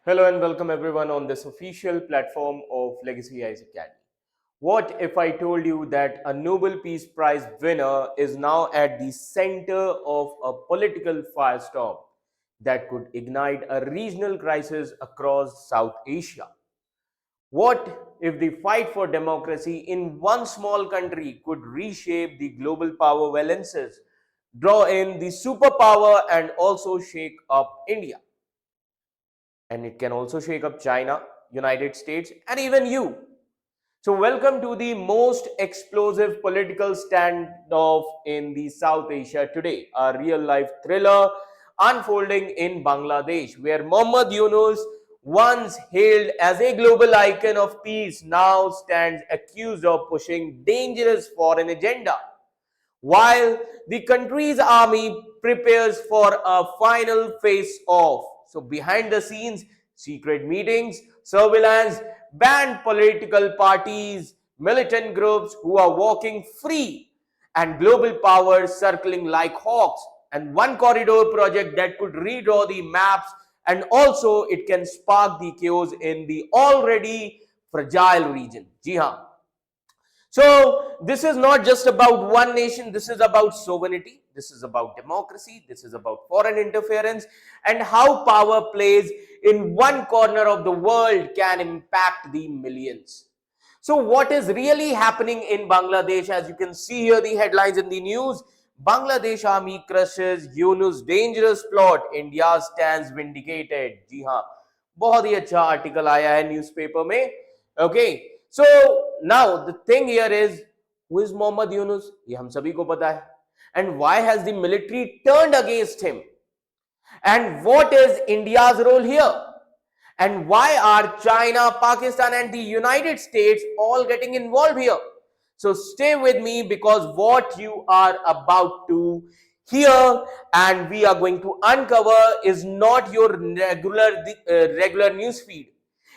Hello and welcome everyone on this official platform of Legacy Eyes Academy. What if I told you that a Nobel Peace Prize winner is now at the center of a political firestorm that could ignite a regional crisis across South Asia? What if the fight for democracy in one small country could reshape the global power balances, draw in the superpower, and also shake up India? And it can also shake up China, United States, and even you. So, welcome to the most explosive political standoff in the South Asia today, a real life thriller unfolding in Bangladesh, where Muhammad Yunus, once hailed as a global icon of peace, now stands accused of pushing dangerous foreign agenda while the country's army prepares for a final face off. So, behind the scenes, secret meetings, surveillance, banned political parties, militant groups who are walking free, and global powers circling like hawks, and one corridor project that could redraw the maps, and also it can spark the chaos in the already fragile region. Ji haan. So, this is not just about one nation, this is about sovereignty, this is about democracy, this is about foreign interference, and how power plays in one corner of the world can impact the millions. So, what is really happening in Bangladesh? As you can see here, the headlines in the news: Bangladesh army crushes Yunus dangerous plot, India stands vindicated. जी हाँ, बहुत ही अच्छा article आया है newspaper में. Okay, so now the thing here is, who is Mohammad Yunus? ये हम सभी को पता है. And why has the military turned against him? And what is India's role here? And why are China, Pakistan, and the United States all getting involved here? So stay with me, because what you are about to hear and we are going to uncover is not your regular news feed.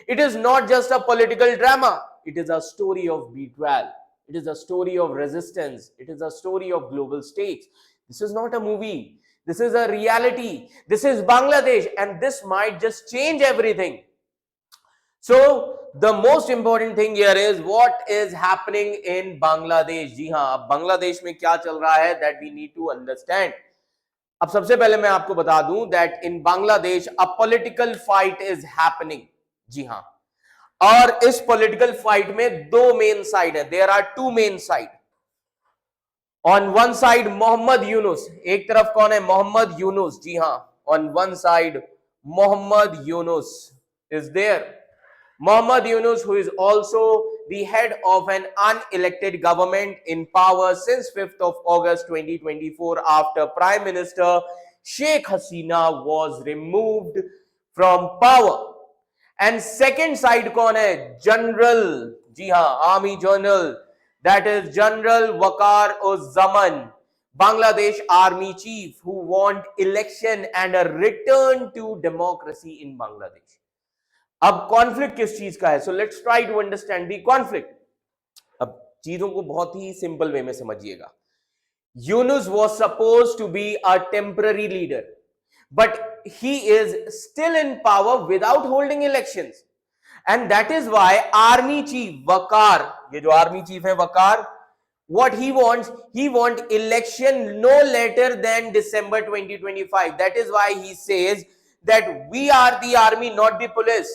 It is not just a political drama. It is a story of betrayal. It is a story of resistance. It is a story of global stakes. This is not a movie. This is a reality. This is Bangladesh, and this might just change everything. So the most important thing here is what is happening in Bangladesh. जी हाँ, अब बांग्लादेश में क्या चल रहा है, that we need to understand. अब सबसे पहले मैं आपको बता दूं that in Bangladesh a political fight is happening. जी हाँ, और इस पॉलिटिकल फाइट में दो मेन साइड है. There are two main side. On one side Mohammad Yunus, एक तरफ कौन है? मोहम्मद यूनुस. जी हां, on one side Mohammad Yunus is there. Mohammad Yunus, who is also the head of an unelected government in power since 5th of August 2024 after Prime Minister Sheikh Hasina was removed from power. And second side कौन है? General. जी हाँ, army general, that is General Waqar Uzzaman, Bangladesh army chief, who want election and a return to democracy in Bangladesh. अब conflict किस चीज का है? So let's try to understand the conflict. अब चीजों को बहुत ही सिंपल वे में समझिएगा. Yunus was supposed to be a temporary leader, but he is still in power without holding elections, and that is why army chief Waqar, ये जो army chief है Waqar, what he want election no later than December 2025. That is why he says that we are the army, not the police.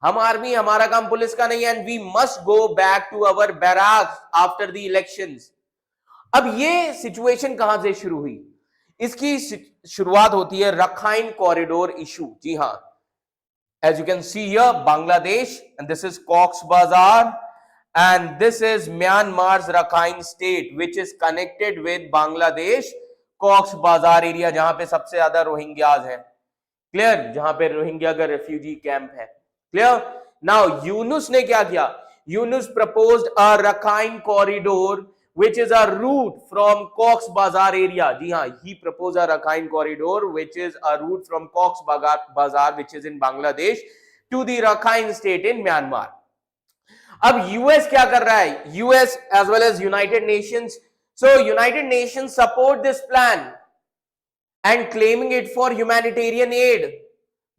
हम army, हमारा काम police का नहीं है, and we must go back to our barracks after the elections. अब ये situation कहां से शुरू हुई? इसकी शुरुआत होती है रखाइन कॉरिडोर इशू. जी हां, as you can see here, Bangladesh, and this is Cox's Bazar, and this is Myanmar's Rakhine state, which is connected with Bangladesh. Cox's Bazar area, जहां पे सबसे ज्यादा रोहिंग्याज है. क्लियर? जहां पे रोहिंग्या का refugee camp है. क्लियर? नाउ यूनुस ने क्या किया? Yunus proposed a Rakhine corridor which is a route from Cox's Bazar area. जी हाँ, he proposed a Rakhine corridor which is a route from Cox's Bazar, which is in Bangladesh, to the Rakhine state in Myanmar. अब US क्या कर रहा है? US as well as United Nations. So United Nations support this plan and claiming it for humanitarian aid.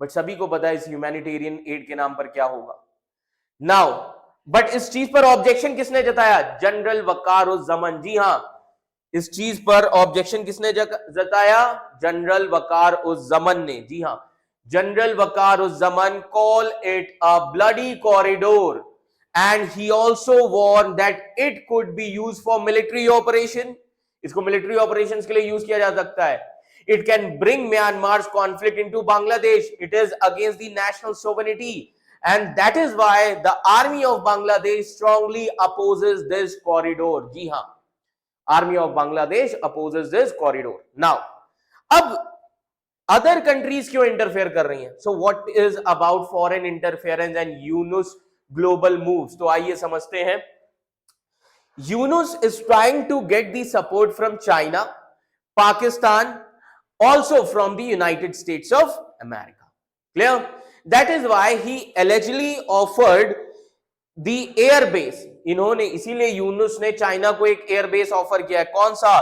But सभी को पता है इस ह्यूमैनिटेरियन एड के नाम पर क्या होगा नाउ। बट इस चीज पर ऑब्जेक्शन किसने जताया? जनरल वकारुज्जमान। जी हां, इस चीज पर ऑब्जेक्शन किसने जताया? जनरल वकारुज्जमान ने। जी हां, General Waker-uz-Zaman call it a bloody corridor and he also warn that it could be use for military operation. इसको मिलिट्री ऑपरेशंस के लिए यूज किया जा सकता है। It can bring Myanmar's conflict into Bangladesh. It is against the national sovereignty and that is why the army of Bangladesh strongly opposes this corridor. जी हाँ, army of Bangladesh opposes this corridor. Now, अब other countries क्यों interfere कर रही हैं? So what is about foreign interference and Yunus global moves? तो आइए समझते हैं। Yunus is trying to get the support from China, Pakistan, also from the United States of America. Clear? That is why he allegedly offered the air base. इन्होंने, इसीलिए यूनुस ने China को एक air base offer किया है। कौन सा?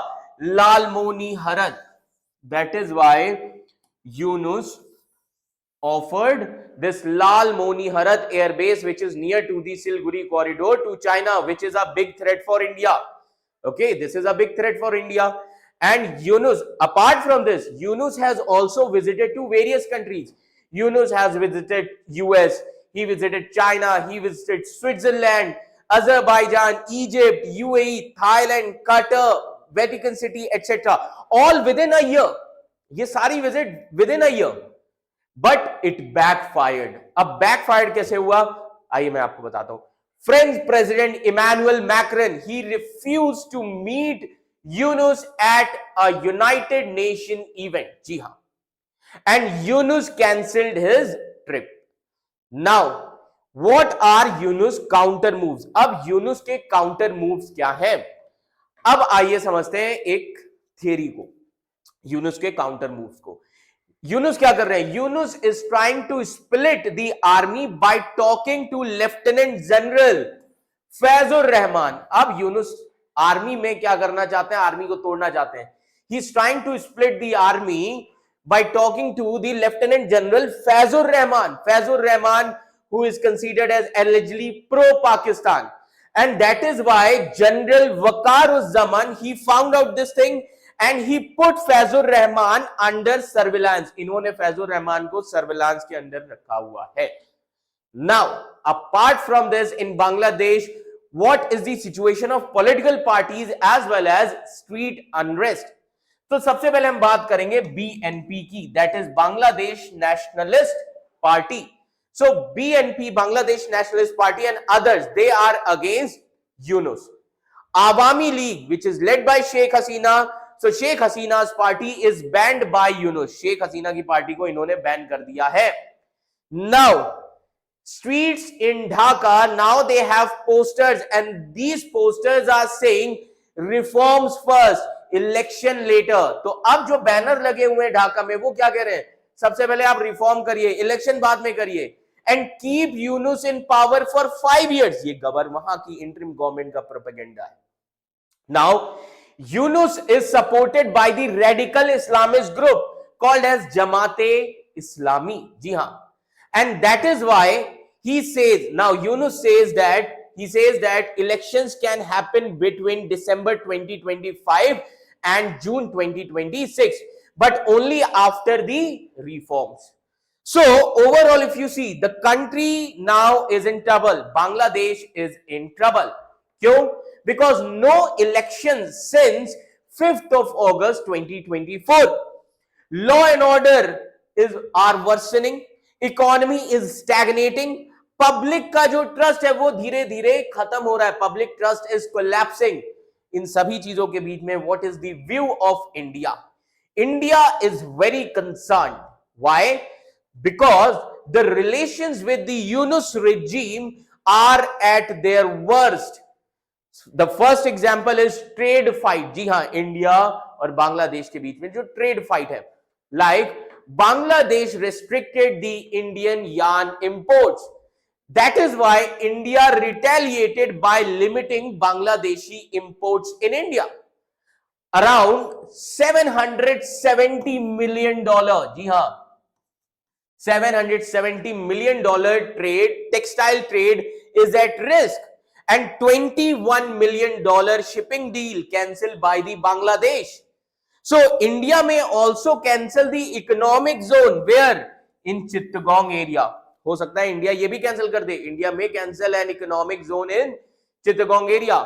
लालमोनी हरद। That is why Yunus offered this Lalmoni Harat air base, which is near to the Siliguri corridor to China, which is a big threat for India. Okay, this is a big threat for India. And Yunus, apart from this, Yunus has also visited to various countries. Yunus has visited US, he visited China, he visited Switzerland, Azerbaijan, Egypt, UAE, Thailand, Qatar, Vatican City, etc. All within a year. ये सारी visit within a year. But it backfired. अब backfired कैसे हुआ? आइए मैं आपको बताता हूं। French President Emmanuel Macron, he refused to meet Yunus at a United Nations event. जी हाँ, and Yunus cancelled his trip. Now, what are Yunus counter moves? अब Yunus के counter moves क्या हैं? अब आइए समझते हैं एक थियरी को, यूनुस के काउंटर मूव्स को। यूनुस क्या कर रहे हैं? Yunus is trying to split the army by talking to lieutenant general Faizur Rahman. अब यूनुस आर्मी में क्या करना चाहते हैं? आर्मी को तोड़ना चाहते हैं। He is trying to split the army by talking to the lieutenant general Faizur Rahman. Faizur Rahman who is considered as allegedly pro-Pakistan, and that is why General Waqar-uz-Zaman, he found out this thing and he put Fazur Rahman under surveillance. इन्होंने फैजुर रहमान को surveillance के अंदर रखा हुआ है। Now, apart from this, in Bangladesh, what is the situation of political parties as well as street unrest? तो सबसे पहले हम बात करेंगे BNP की, that is Bangladesh Nationalist Party. So BNP, Bangladesh Nationalist Party, and others, they are against Yunus. Awami League, which is led by Sheikh Hasina, so Sheikh Hasina's party is banned by Yunus. Sheikh Hasina की party को इन्होंने ban कर दिया है। Now, streets in Dhaka, now they have posters, and these posters are saying reforms first, election later. तो अब जो banner लगे हुए हैं ढाका में, वो क्या कह रहे हैं? सबसे पहले आप रिफॉर्म करिए, इलेक्शन बाद में करिए, and keep Yunus in power for 5 years. ये वहां की इंटरिम गवर्नमेंट का प्रोपेगेंडा है। Now, Yunus is supported by the radical Islamist group called as Jamaat-e-Islami. जी हाँ, and that is why he says, now Yunus says that, he says that elections can happen between December 2025 and June 2026, but only after the reforms. So overall, if you see, the country now is in trouble. Bangladesh is in trouble. क्यों? Because no elections since 5th of August 2024. Law and order are worsening. Economy is stagnating. Public का जो trust है वो धीरे धीरे खत्म हो रहा है. Public trust is collapsing. इन सभी चीजों के बीच में what is the view of India? India is very concerned. Why? Because the relations with the Yunus regime are at their worst. The first example is trade fight. जी हाँ, India और बांग्लादेश के बीच में जो trade fight है, like Bangladesh restricted the Indian yarn imports. That is why India retaliated by limiting Bangladeshi imports in India. Around $770 million. जी हाँ, $770 million trade, textile trade is at risk, and $21 million shipping deal cancelled by the Bangladesh. So India may also cancel the economic zone where in Chittagong area. हो सकता है India ये भी cancel कर दे. India may cancel an economic zone in Chittagong area.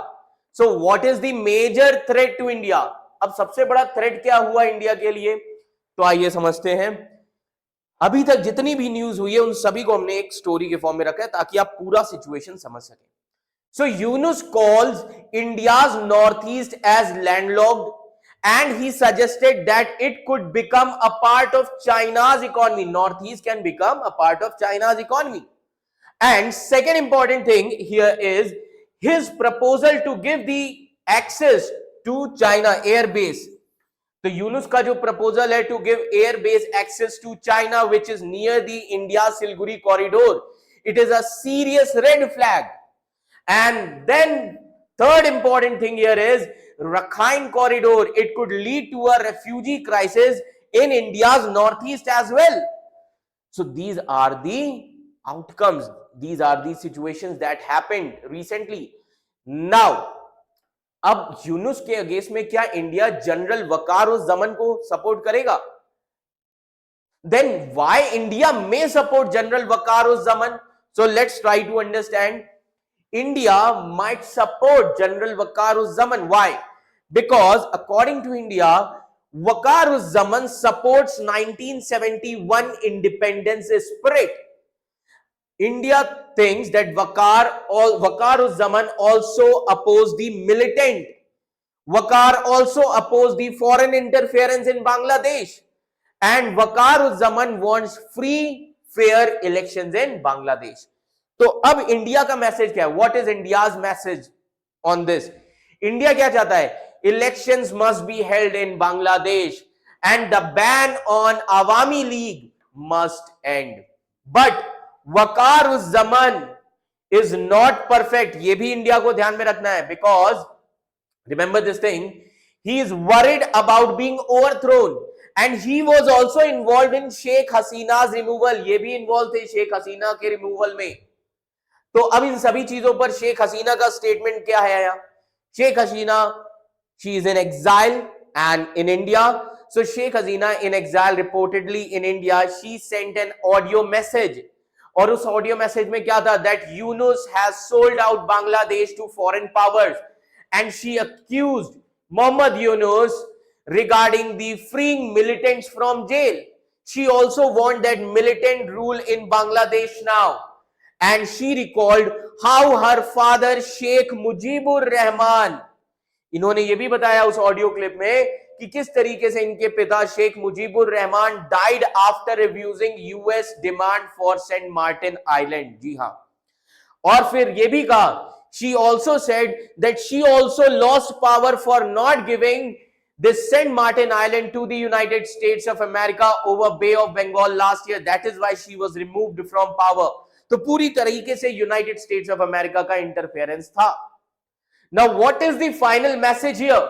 So what is the major threat to India? अब सबसे बड़ा थ्रेट क्या हुआ इंडिया के लिए, तो आइए समझते हैं. अभी तक जितनी भी न्यूज हुई है उन सभी को हमने एक स्टोरी के फॉर्म में रखा है ताकि आप पूरा सिचुएशन समझ सकें. So Yunus calls India's northeast as landlocked, and he suggested that it could become a part of China's economy. Northeast can become a part of China's economy. And second important thing here is his proposal to give the access to China air base. तो यूनुस का जो proposal है to give air base access to China which is near the India Siliguri corridor, it is a serious red flag. And then third important thing here is Rakhine corridor, it could lead to a refugee crisis in India's northeast as well. So these are the outcomes, these are the situations that happened recently. Now अब यूनुस के against में क्या India general वकारुज़्ज़मान को support करेगा? Then why India may support General Waker-uz-Zaman? So let's try to understand. India might support General Waqaruzzzaman. Why? Because according to India, Waqaruzzzaman supports 1971 independence spirit. India thinks that Waqaruzzzaman also opposed the militant. Waqar also opposed the foreign interference in Bangladesh. And Waqaruzzzaman wants free, fair elections in Bangladesh. तो अब India का message क्या है? What is India's message on this? India क्या चाहता है? Elections must be held in Bangladesh and the ban on Awami League must end. But Waker-uz-Zaman is not perfect. ये भी इंडिया को ध्यान में रखना है, because remember this thing, he is worried about being overthrown and he was also involved in Sheikh Hasina's removal. ये भी involve थे शेख हसीना के रिमूवल में. तो अब इन सभी चीजों पर शेख हसीना का स्टेटमेंट क्या है? यहाँ Sheikh Hasina, she is in exile and in India. So Sheikh Hasina in exile reportedly in India, she sent an audio message. और उस ऑडियो मैसेज में क्या था? That Yunus has sold out Bangladesh to foreign powers and she accused Mohammad Yunus regarding the freeing militants from jail. She also want that militant rule in Bangladesh now. And she recalled how her father Sheikh Mujibur Rahman, इन्होंने ये भी बताया उस audio clip में कि किस तरीके से इनके पिता Sheikh Mujibur Rahman died after refusing US demand for Saint Martin Island. जी हाँ. और फिर ये भी कहा, she also said that she also lost power for not giving this Saint Martin Island to the United States of America over Bay of Bengal last year. That is why she was removed from power. तो पूरी तरीके से United states of America का interference था. Now what is the final message here?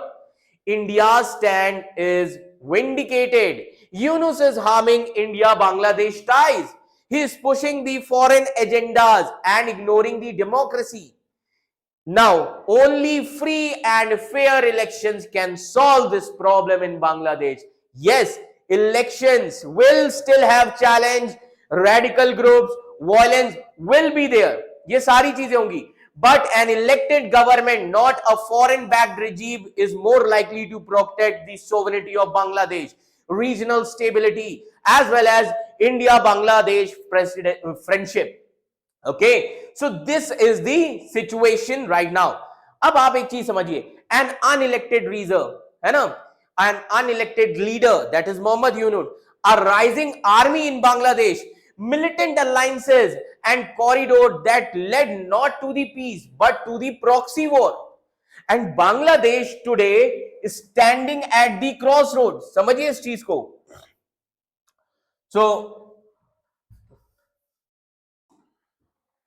India stand is vindicated. Yunus is harming India Bangladesh ties. He is pushing the foreign agendas and ignoring the democracy. Now, only free and fair elections can solve this problem in Bangladesh. Yes, elections will still have challenge, radical groups, violence will be there. ये सारी चीजें होंगी. But an elected government, not a foreign-backed regime, is more likely to protect the sovereignty of Bangladesh, regional stability, as well as India-Bangladesh friendship. Okay, so this is the situation right now. अब आप एक चीज समझिए, an unelected leader, है ना, an unelected leader, that is Mohammad Yunus, a rising army in Bangladesh, militant alliances and corridor that led not to the peace but to the proxy war. And Bangladesh today is standing at the crossroads. समझिए इस चीज को.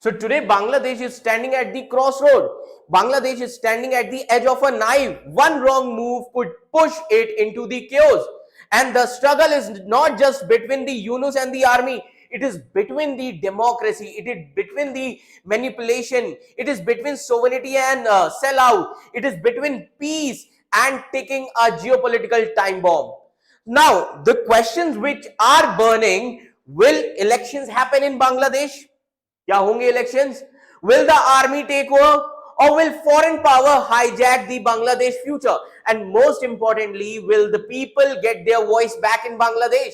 So today Bangladesh is standing at the crossroad. Bangladesh is standing at the edge of a knife. One wrong move could push it into the chaos. And the struggle is not just between the Yunus and the army. It is between the democracy, it is between the manipulation, it is between sovereignty and sellout, it is between peace and taking a geopolitical time bomb. Now, the questions which are burning: will elections happen in Bangladesh? क्या होंगे elections? Will the army take over, or will foreign power hijack the Bangladesh future? And most importantly, will the people get their voice back in Bangladesh?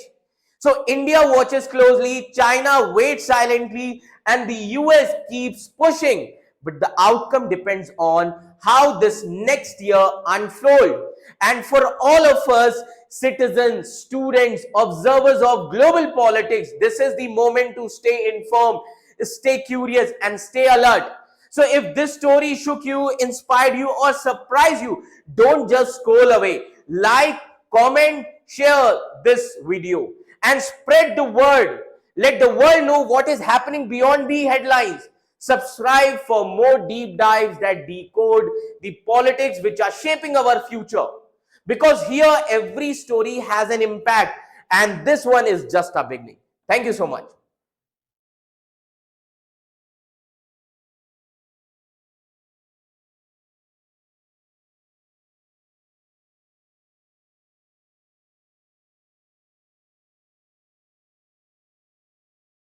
So India watches closely, China waits silently, and the US keeps pushing. But the outcome depends on how this next year unfolds. And for all of us, citizens, students, observers of global politics, this is the moment to stay informed, stay curious, and stay alert. So if this story shook you, inspired you, or surprised you, don't just scroll away. Like, comment, share this video, and spread the word. Let the world know what is happening beyond the headlines. Subscribe for more deep dives that decode the politics which are shaping our future. Because here every story has an impact, and this one is just a beginning. Thank you so much.